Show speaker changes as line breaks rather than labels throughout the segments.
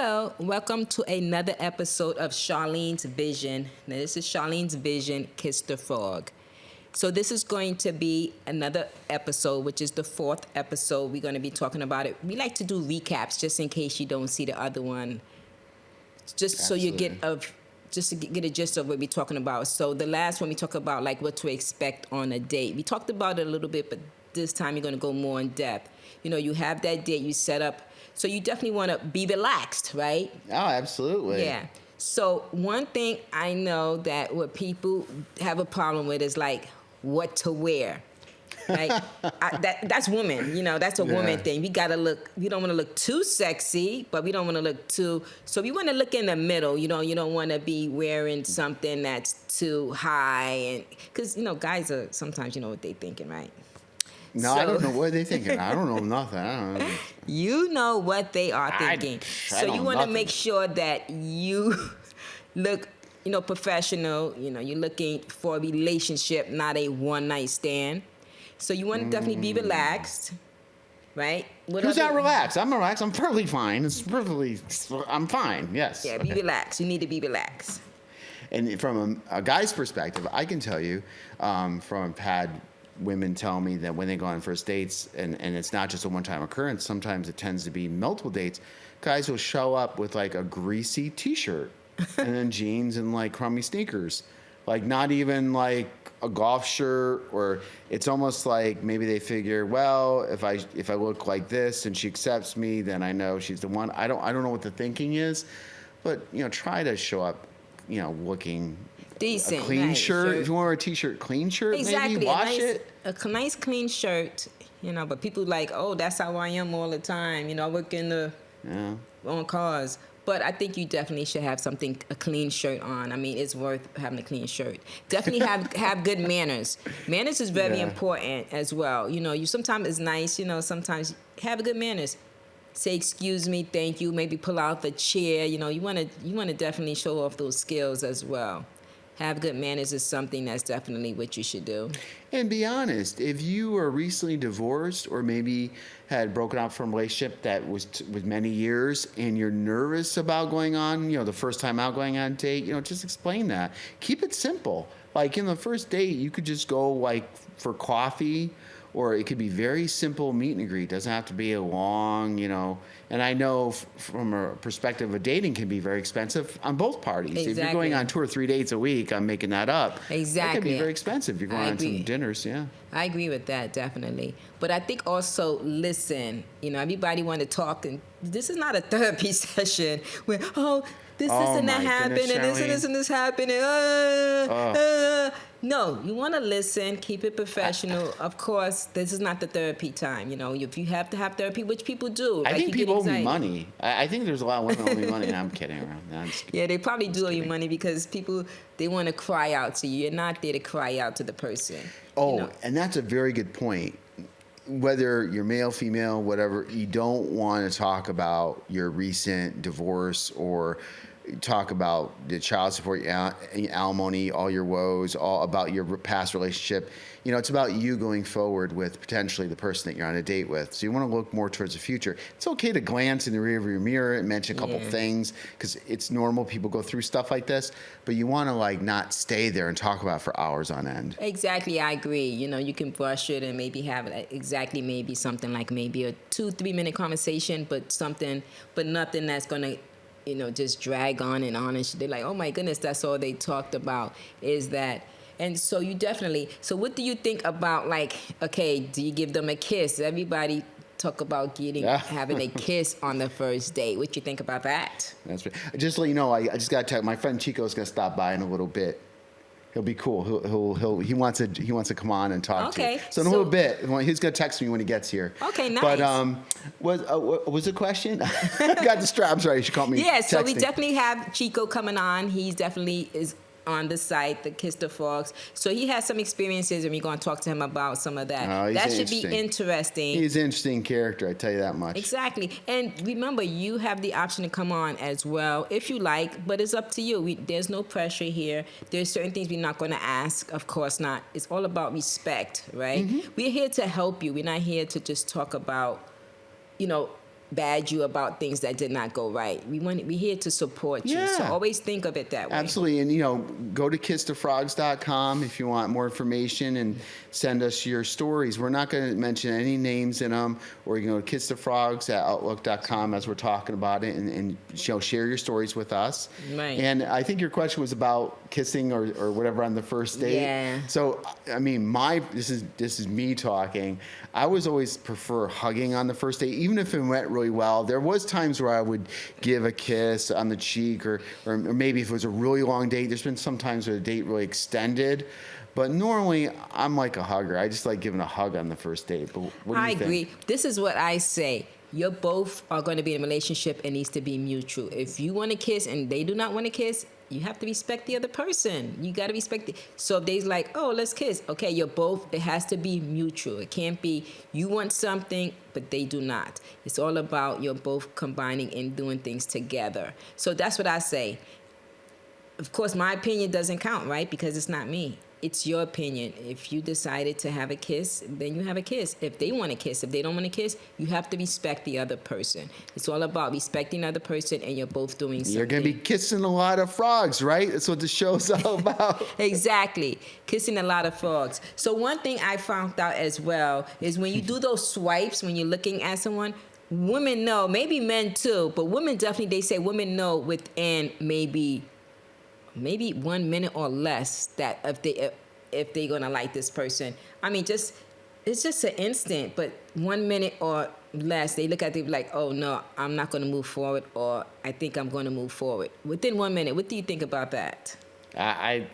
Hello, welcome to another episode of Charlene's Vision. Now, this is Charlene's Vision, Kiss the Frog. So this is going to be another episode, which is the fourth episode. We're going to be talking about it. We like to do recaps just in case you don't see the other one, just so you get just to get a gist of what we're talking about. So the last one we talked about like what to expect on a date. We talked about it a little bit, but this time you're going to go more in depth. You know, you have that date, you set up. So you definitely want to be relaxed, right?
Oh, absolutely.
Yeah. So one thing I know that what people have a problem with is like what to wear. Like that's woman, you know, that's a woman thing. We gotta look. We don't want to look too sexy, but we don't want to look too. So we want to look in the middle. You know, you don't want to be wearing something that's too high, and because you know, guys are sometimes you know what they thinking, right?
No, I don't know what they're thinking. I don't know nothing. I don't know.
You know what they are thinking. So you want to make sure that you look, you know, professional. You know, you're looking for a relationship, not a one-night stand. So you want to definitely be relaxed, right?
Who's not relaxed? I'm relaxed. I'm perfectly fine. I'm fine. Yes.
Yeah, be relaxed. You need to be relaxed.
And from a guy's perspective, I can tell you, from had women tell me that when they go on first dates, and it's not just a one-time occurrence, sometimes it tends to be multiple dates, guys will show up with like a greasy t-shirt and then jeans and like crummy sneakers. Like not even like a golf shirt, or it's almost like maybe they figure, well, if I look like this and she accepts me, then I know she's the one. I don't know what the thinking is, but you know, try to show up, you know, looking
decent,
a clean
nice
shirt. If you want to wear a t-shirt, clean shirt,
exactly.
maybe wash it.
A nice clean shirt, you know. But people like, oh, that's how I am all the time. You know, I work in the on cars. But I think you definitely should have a clean shirt on. I mean, it's worth having a clean shirt. Definitely have good manners. Manners is very important as well. You know, you sometimes it's nice. You know, sometimes have good manners. Say excuse me, thank you. Maybe pull out the chair. You know, you want to definitely show off those skills as well. Have good manners is something that's definitely what you should do.
And be honest, if you were recently divorced or maybe had broken up from a relationship that was many years and you're nervous about going on, you know, the first time out going on a date, you know, just explain that. Keep it simple. Like in the first date, you could just go like for coffee, or it could be very simple meet and greet. It doesn't have to be a long, you know. And I know from a perspective of dating can be very expensive on both parties.
Exactly.
If you're going on 2 or 3 dates a week, I'm making that up.
Exactly.
That can be very expensive. You're going on some dinners,
I agree with that, definitely. But I think also listen. You know, everybody want to talk, and this is not a therapy session where this and that happened, and this happened. No, you want to listen, keep it professional. Of course, this is not the therapy time. You know, if you have to have therapy, which people do.
I think people owe me money. I think there's a lot of women who owe me money, and I'm kidding around. No,
yeah, they probably do owe you money because people, they want to cry out to you. You're not there to cry out to the person.
Oh,
you know?
And that's a very good point. Whether you're male, female, whatever, you don't want to talk about your recent divorce or talk about the child support, alimony, all your woes, all about your past relationship. You know, it's about you going forward with potentially the person that you're on a date with. So you want to look more towards the future. It's okay to glance in the rearview mirror and mention a couple things because it's normal. People go through stuff like this, but you want to like not stay there and talk about it for hours on end.
Exactly, I agree. You know, you can brush it and maybe have maybe something like maybe a 2-3 minute conversation, but nothing that's gonna, you know, just drag on and on. And they're like, oh my goodness, that's all they talked about is that. And so so what do you think about like, okay, do you give them a kiss? Everybody talk about having a kiss on the first date. What you think about that?
That's right. Just to let you know, I just got to tell my friend Chico's going to stop by in a little bit. He'll be cool. He wants to come on and talk to you. So in a little bit, he's gonna text me when he gets here.
Okay, nice.
But was the question? Got distracted. I'm sorry. She called me.
Yeah. So we
texting.
definitely have Chico coming on. He's definitely is on the site, the Kiss the Frogs. So he has some experiences, and we're going to talk to him about some of that.
Oh,
that should be interesting.
He's an interesting character, I tell you that much.
Exactly. And remember, you have the option to come on as well if you like, but it's up to you. There's no pressure here. There's certain things we're not going to ask. Of course not. It's all about respect, right? Mm-hmm. We're here to help you. We're not here to just talk about, you know, bad you about things that did not go right. We're here to support you. So
Yeah.
always think of it that way.
Absolutely. And, go to kissthefrogs.com if you want more information and send us your stories. We're not going to mention any names in them, or you can go to kissthefrogs@outlook.com as we're talking about it, and share your stories with us.
Right.
And I think your question was about kissing or whatever on the first date.
Yeah.
So, I mean, this is me talking. I was always prefer hugging on the first date, even if it went really well. There was times where I would give a kiss on the cheek, or maybe if it was a really long date. There's been some times where the date really extended, but normally I'm like a hugger. I just like giving a hug on the first date. But what do you think?
I agree. This is what I say. You both are going to be in a relationship. It needs to be mutual. If you want to kiss and they do not want to kiss, you have to respect the other person. You got to respect it. So if they's like, oh, let's kiss. Okay, it has to be mutual. It can't be you want something, but they do not. It's all about you're both combining and doing things together. So that's what I say. Of course, my opinion doesn't count, right? Because it's not me. It's your opinion. If you decided to have a kiss, then you have a kiss. If they want to kiss, if they don't want to kiss, you have to respect the other person. It's all about respecting the other person, and you're both doing something.
You're going to be kissing a lot of frogs, right? That's what the show's all about.
Exactly. Kissing a lot of frogs. So one thing I found out as well is when you do those swipes, when you're looking at someone, women know, maybe men too, but women definitely, they say women know within maybe 1 minute or less that if they're gonna like this person. I mean, it's just an instant, but 1 minute or less, they look at it like, oh no, I'm not gonna move forward, or I think I'm gonna move forward. Within 1 minute, what do you think about that?
I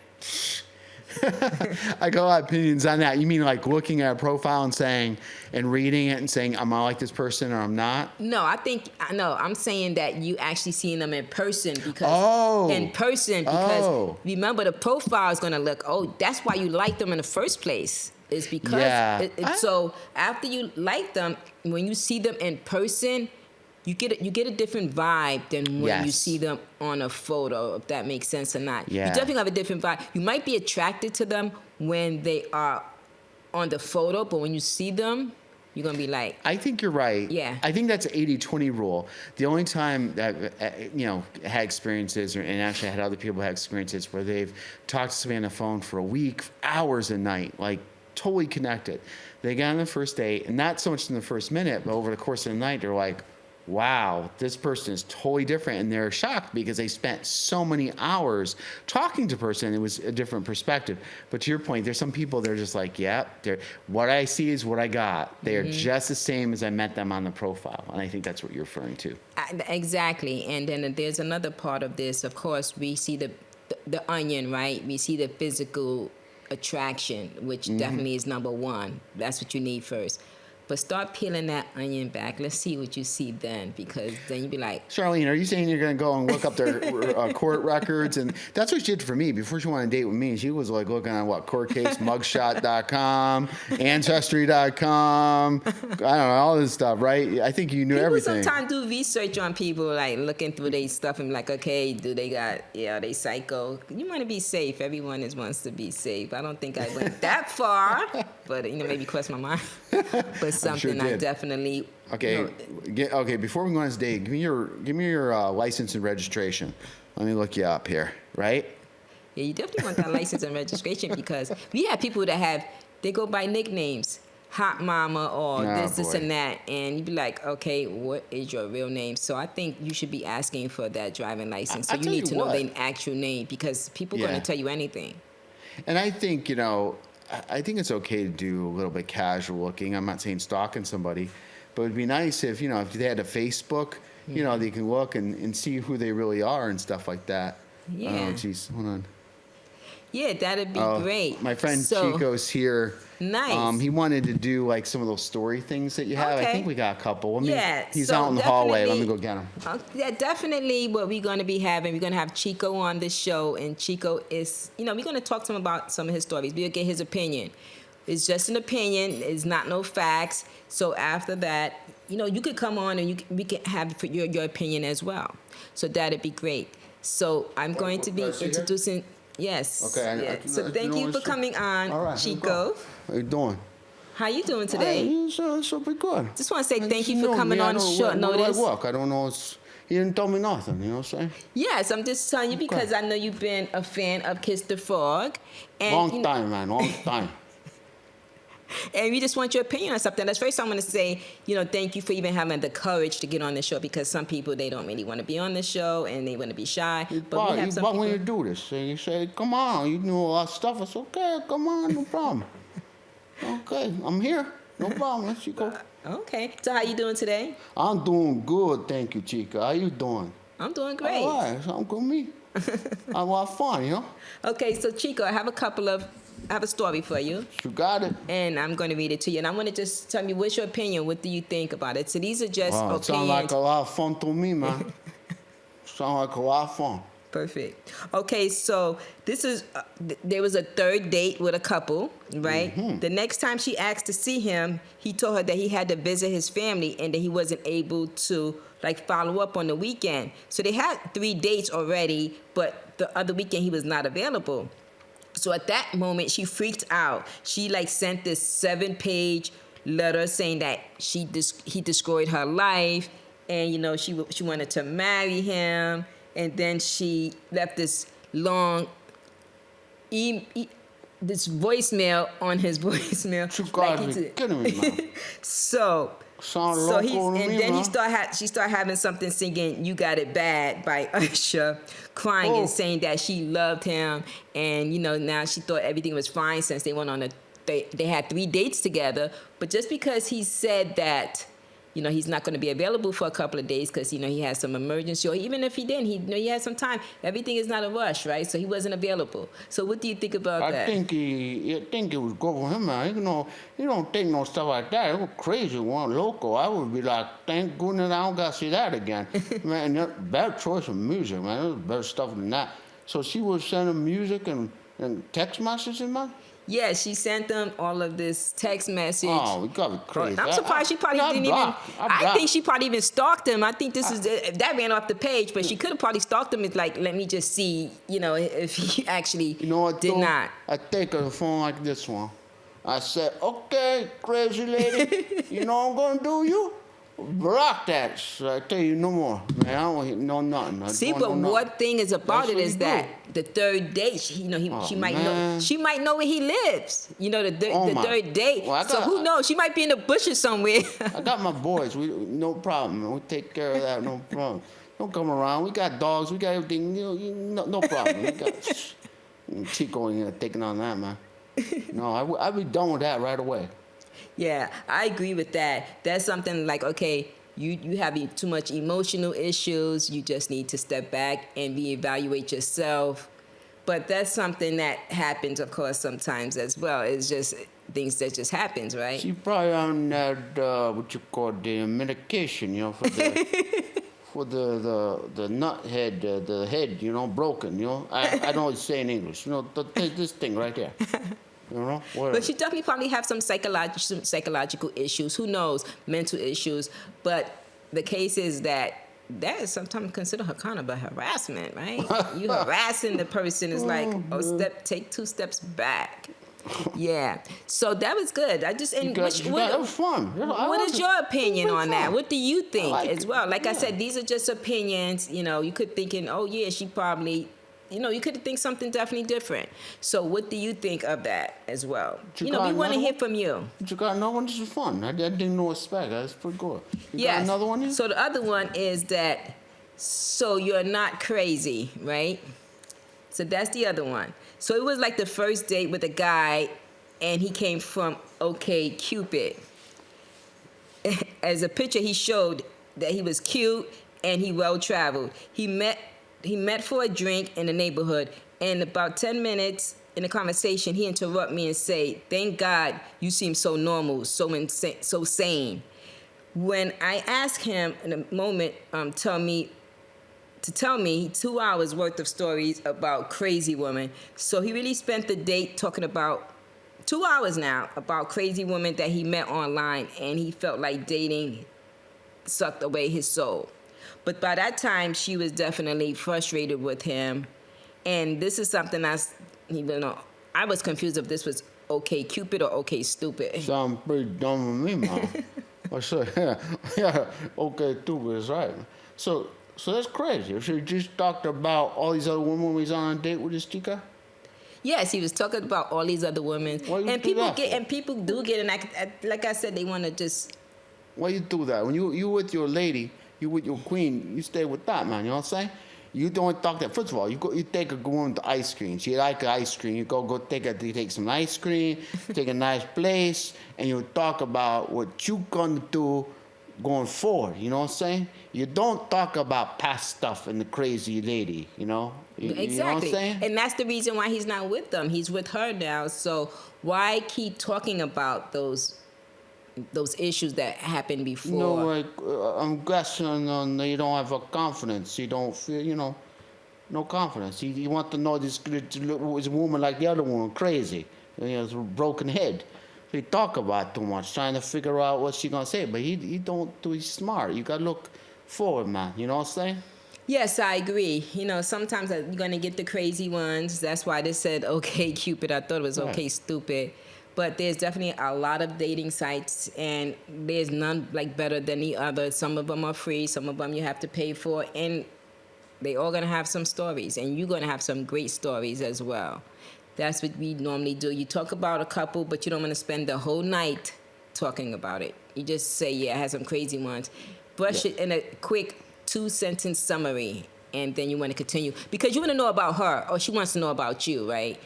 got a lot of opinions on that. You mean like looking at a profile and reading it and saying, I'm gonna like this person or I'm not?
No, I'm saying that you actually seeing them in person because remember the profile is gonna look, oh, that's why you like them in the first place. Is because so after you like them, when you see them in person, you get a different vibe than when you see them on a photo, if that makes sense or not.
Yeah.
You definitely have a different vibe. You might be attracted to them when they are on the photo, but when you see them, you're going to be like...
I think you're right.
Yeah.
I think that's an 80-20 rule. The only time that, had experiences, and actually I had other people have experiences where they've talked to somebody on the phone for a week, hours a night, like totally connected. They got on the first date, and not so much in the first minute, but over the course of the night, they're like, wow, this person is totally different. And they're shocked because they spent so many hours talking to a person. It was a different perspective. But to your point, there's some people, they're just like, what I see is what I got. They are just the same as I met them on the profile. And I think that's what you're referring to.
Exactly. And then there's another part of this. Of course, we see the onion, right? We see the physical attraction, which definitely is number one. That's what you need first. But start peeling that onion back. Let's see what you see then, because then you'd be like...
Charlene, are you saying you're going to go and look up their court records? And that's what she did for me. Before she wanted to date with me, she was like looking on court case, mugshot.com, ancestry.com, I don't know, all this stuff, right? I think you knew everything.
People sometimes do research on people, like looking through their stuff and be like, okay, do they got, they psycho? You want to be safe. Everyone wants to be safe. I don't think I went that far, but maybe crossed my mind. But something I definitely...
Okay, okay. Before we go on this date, give me your license and registration. Let me look you up here, right?
Yeah, you definitely want that license and registration, because we have people that they go by nicknames, Hot Mama or this and that, and you'd be like, okay, what is your real name? So I think you should be asking for that driving license. So you need to know their actual name, because people are going to tell you anything. And
I think I think it's okay to do a little bit casual looking. I'm not saying stalking somebody, but it'd be nice if if they had a Facebook, they can look and see who they really are and stuff like that.
Yeah.
Oh, jeez, hold on.
Yeah, that'd be great.
My friend Chico's here.
Nice.
He wanted to do like some of those story things that you have.
Okay.
I think we got a couple. He's
so
out in the hallway. Let me go get him.
Yeah, definitely what we're going to be having. We're going to have Chico on the show, and Chico is, we're going to talk to him about some of his stories. We'll get his opinion. It's just an opinion. It's not no facts. So after that, you could come on and we can have your opinion as well. So that'd be great. So I'm going to be introducing... Yes.
Okay.
So thank you for coming on, Chico.
How you doing?
How you doing
Hey,
today?
it's pretty good.
Just want to say
And
thank you
know
for coming
me, I
on
don't-
short
where do
notice.
I work? I don't know. He didn't tell me nothing. You know what I'm saying?
Yes, I'm just telling you because I know you've been a fan of Kiss the Frog. And,
Long time, man. Long time.
And we just want your opinion on something. That's first I want to say, thank you for even having the courage to get on the show because some people, they don't really want to be on the show and they want to be shy. But we have some
But
people.
when you do this, and you say, come on, you know a lot of stuff. It's okay, come on, no problem. Okay, I'm here. No problem. Let's go.
Okay. So how you doing today?
I'm doing good, thank you, Chica. How you doing?
I'm doing great.
All right, sounds good to me. I want fun, you know?
Okay, so Chico, I have a story for you.
You got it.
And I'm going to read it to you. And I want to just tell me, what's your opinion? What do you think about it? So these are just
Wow, it
opinions.
sounds like a lot of fun to me, man. Sounds like a lot of fun.
Perfect. Okay, so this is, there was a third date with a couple, right?
Mm-hmm.
The next time she asked to see him, he told her that he had to visit his family and that he wasn't able to, follow up on the weekend. So they had 3 dates already, but the other weekend he was not available. So at that moment, she freaked out. She sent this 7-page letter saying that he destroyed her life, and she wanted to marry him, and then she left this long this voicemail on his voicemail.
You gotta be kidding me, man.
So
Sound
so
local to me,
then
man.
she started having something singing "You Got It Bad" by Usher, crying
Oh.
and saying that she loved him, and now she thought everything was fine since they went on they had 3 dates together. But just because he said that he's not going to be available for a couple of days because he has some emergency, or even if he didn't, he had some time. Everything is not a rush, right? So he wasn't available. So what do you think about
I
that?
think it was good for him, man. You don't think no stuff like that. It was crazy. One local, I would be like, thank goodness I don't got to see that again. Man, better choice of music, man. There's better stuff than that. So she was sending music and text messages, man.
Yeah, she sent them all of this text message.
Oh, we got to be crazy.
I'm surprised she probably didn't even. I think she probably even stalked him. I think this is that ran off the page, but she could have probably stalked him. It's like, let me just see, if he actually
You know what?
did
though?
not.
I take her phone like this one. I said, okay, crazy lady, you know what I'm gonna do you? Block that. So I tell you no more, man. I don't want to know nothing. I
See,
don't
but
know nothing.
what thing is about
That's
it
what
is
you
that the third date, she might know.
man.
She might know where he lives. The
Oh, my.
third date.
Well,
So who knows? She might be in the bushes somewhere.
I got my boys. No problem. We take care of that. No problem. Don't come around. We got dogs. We got everything. No problem. We got Chico in here taking on that, man. No, I'd be done with that right away.
Yeah, I agree with that. That's something like, okay, you have too much emotional issues. You just need to step back and reevaluate yourself. But that's something that happens, of course, sometimes as well. It's just things that just happens, right?
She probably on that what you call the medication, for the for the nut head, the head, broken. I don't say in English. This thing right there. Whatever.
But she definitely probably have some psychological issues. Who knows? Mental issues. But the case is that is sometimes considered kind of a harassment, right? You harassing the person is like, take 2 steps back. Yeah. So that was good. I just
That was fun.
What is your opinion on that?
fun.
What do you think
like
as
it.
well? Like I
Yeah.
said, these are just opinions. You could thinking, oh yeah, she probably. You could think something definitely different. So what do you think of that as well?
You
We
got
want to
another
hear
one?
from you.
But you got another one? This is fun. I didn't know expect. That's pretty good. You
Yes.
got another one?
So the other one is that, so you're not crazy, right? So that's the other one. So it was like the first date with a guy, and he came from OK Cupid. As a picture, he showed that he was cute and he well-traveled. He met for a drink in the neighborhood, and about 10 minutes in the conversation, he interrupted me and say, "Thank God you seem so normal, so insane, so sane." When I asked him in a moment, tell me 2 hours worth of stories about crazy women. So he really spent the date talking about 2 hours now about crazy women that he met online, and he felt like dating sucked away his soul. But by that time, she was definitely frustrated with him. And this is something I was confused if this was okay Cupid or okay stupid?
Sound pretty dumb to me, man. I said, yeah, okay, stupid is right. So that's crazy. So you just talked about all these other women when we was on a date with this chica?
Yes, he was talking about all these other women,
Why you
and
do that for?
people do get an like I said, they want to just.
Why you do that? When you with your lady, you with your queen, you stay with that, man. You know what I'm saying? You don't talk that. First of all, you take a woman to ice cream. She like ice cream. You go take some ice cream, take a nice place, and you talk about what you gonna do going forward. You know what I'm saying? You don't talk about past stuff and the crazy lady. You know? You know what I'm
Exactly.
saying?
And that's the reason why he's not with them. He's with her now. So why keep talking about those issues that happened before?
You know, like I'm guessing on you don't have a confidence. You don't feel, no confidence. You want to know this woman like the other woman, crazy, broken head. So he talk about too much, trying to figure out what she gonna say. But he don't do. He's smart. You gotta look forward, man. You know what I'm saying?
Yes, I agree. Sometimes you're going to get the crazy ones. That's why they said, okay, Cupid. I thought it was okay, stupid. But there's definitely a lot of dating sites, and there's none like better than the other. Some of them are free. Some of them you have to pay for. And they all going to have some stories. And you're going to have some great stories as well. That's what we normally do. You talk about a couple, but you don't want to spend the whole night talking about it. You just say, yeah, I had some crazy ones. Brush it in a quick 2-sentence summary, and then you want to continue because you want to know about her or she wants to know about you, right?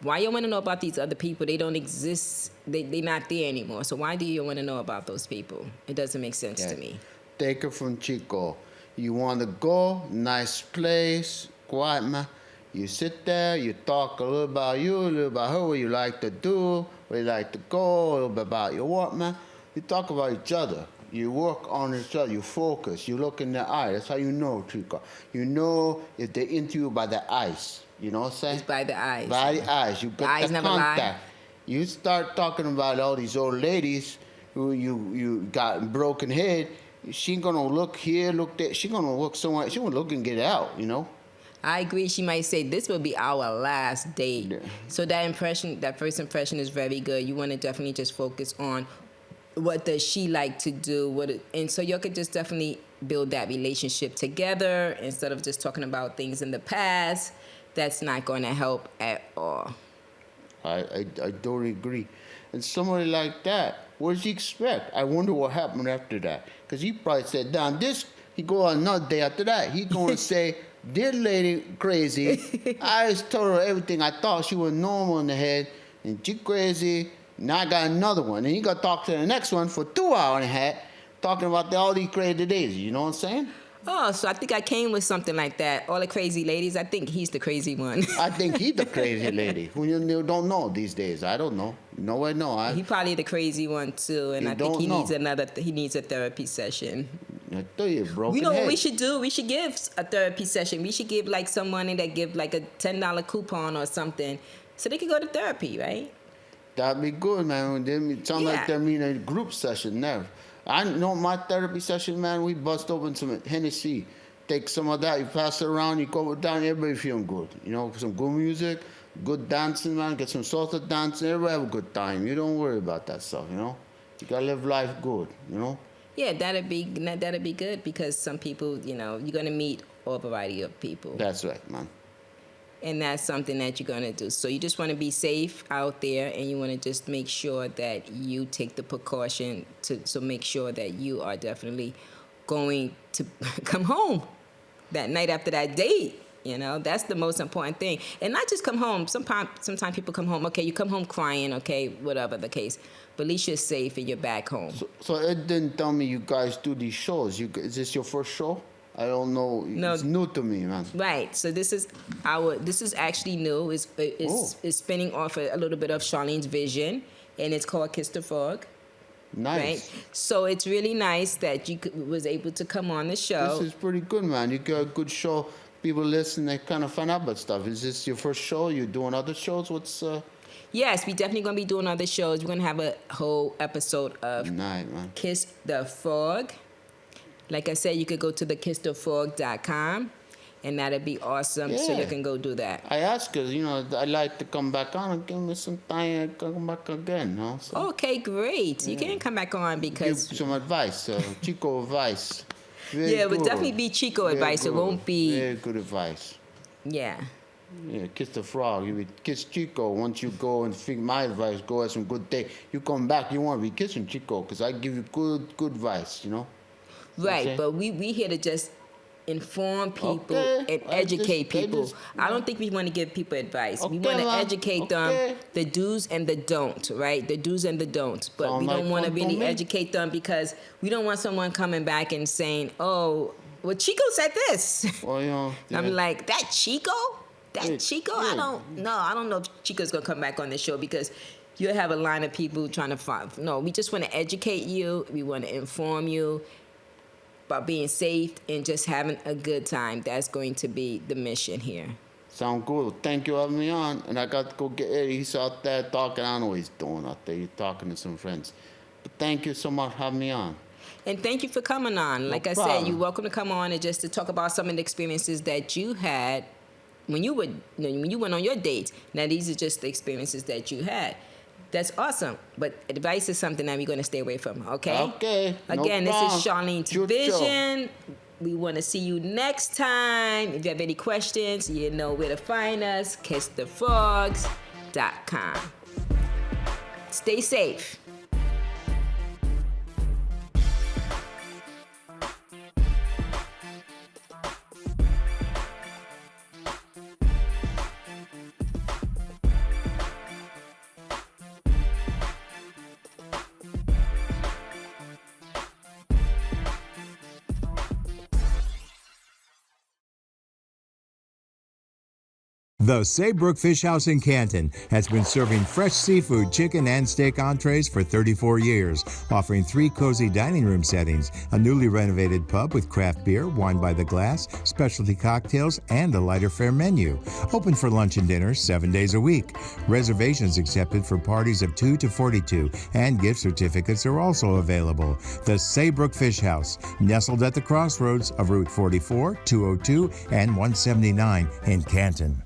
Why you want to know about these other people? They don't exist. They're not there anymore. So why do you want to know about those people? It doesn't make sense to me.
Take it from Chico. You want to go, nice place, quiet, man. You sit there, you talk a little about you, a little about her, what you like to do, where you like to go, a little bit about your work, man. You talk about each other. You work on each other. You focus. You look in their eye. That's how you know, Chico. You know if they're into you by the eyes. You know what I'm saying?
It's by the eyes.
By the eyes. You get the contact. Lie. You start talking about all these old ladies who you got broken head. She ain't gonna look here, look there. She gonna look somewhere. She gonna look and get out.
I agree. She might say this will be our last date. Yeah. So that first impression is very good. You want to definitely just focus on what does she like to do? And so you could just definitely build that relationship together instead of just talking about things in the past. That's not going to help at all.
I totally agree. And somebody like that, what does he expect? I wonder what happened after that. Because he probably said, he go on another day after that. He going to say, this lady crazy. I just told her everything. I thought she was normal in the head. And she crazy. Now I got another one. And he got to talk to the next one for 2 hours and a half, talking about all these crazy days. You know what I'm saying?
Oh, so I think I came with something like that. All the crazy ladies, I think he's the crazy one.
I think he's the crazy lady. Who you don't know these days. I don't know. No, I know.
He probably the crazy one too, and I think he needs a therapy session.
I tell you, broken
You know
head.
what we should do? We should give a therapy session. We should give like some money that give like a $10 coupon or something, so they can go to therapy, right?
That'd be good, man. It sounds like they're in a group session there. I know my therapy session, man, we bust open some Hennessy. Take some of that, you pass it around, you go down, everybody feeling good. Some good music, good dancing, man. Get some salsa dancing, everybody have a good time. You don't worry about that stuff, You gotta live life good,
Yeah, that'd be good because some people, you're gonna meet a variety of people.
That's right, man.
And that's something that you're going to do. So you just want to be safe out there, and you want to just make sure that you take the precaution to make sure that you are definitely going to come home that night after that date. That's the most important thing. And not just come home. Sometimes people come home. Okay, you come home crying, okay, whatever the case. But at least you're safe and you're back home.
So it didn't tell me you guys do these shows. Is this your first show? I don't know. No. It's new to me, man.
Right. So this is actually new. It's spinning off a little bit of Charlene's vision, and it's called Kiss the Frog.
Nice.
Right? So it's really nice that you was able to come on the show.
This is pretty good, man. You got a good show. People listen, they kind of find out about stuff. Is this your first show? You doing other shows?
Yes, we definitely going to be doing other shows. We're going to have a whole episode of Kiss the Frog. Like I said, you could go to thekissthefrog.com, and that'd be awesome. So
Yeah.
you can go do that.
I ask her, I like to come back on and give me some time and come back again, So
Okay, great. You can come back on
give
because
some advice, Chico advice. Very
it would
good.
definitely be Chico
Very
advice. It
good.
won't be
Very good advice.
yeah.
Yeah, kiss the frog. You would kiss Chico. Once you go and think my advice, go have some good day. You come back, you want to be kissing Chico because I give you good advice,
Right,
Okay.
but we here to just inform people
Okay.
and educate people. I
know.
don't think we want to give people advice. We
Okay,
want to
ma'am.
educate them,
Okay.
the do's and the don't, right? The do's and the don'ts. But
Sound
we don't
like
want to
fun to
really
me.
educate them because we don't want someone coming back and saying, "Oh, well, Chico said this."
Well,
I'm
yeah.
like, that Chico? That
Yeah,
Chico?
yeah.
I don't know if Chico's gonna come back on the show because you'll have a line of people trying to find. No, we just want to educate you. We want to inform you about being safe and just having a good time. That's going to be the mission here.
Sound good. Thank you for having me on. And I got to go get Eddie. He's out there talking. I don't know what he's doing out there. He's talking to some friends. But thank you so much for having me on.
And thank you for coming on. Like I said,
problem.
you're welcome to come on and just to talk about some of the experiences that you had when you went on your dates. Now these are just the experiences that you had. That's awesome. But advice is something that we're going to stay away from, okay?
Okay. No
Again, this is
problem.
Charlene's
Chucho.
Vision. We want to see you next time. If you have any questions, you know where to find us, kissthefrogs.com. Stay safe.
The Saybrook Fish House in Canton has been serving fresh seafood, chicken, and steak entrees for 34 years, offering 3 cozy dining room settings, a newly renovated pub with craft beer, wine by the glass, specialty cocktails, and a lighter fare menu. Open for lunch and dinner 7 days a week. Reservations accepted for parties of 2 to 42, and gift certificates are also available. The Saybrook Fish House, nestled at the crossroads of Route 44, 202, and 179 in Canton.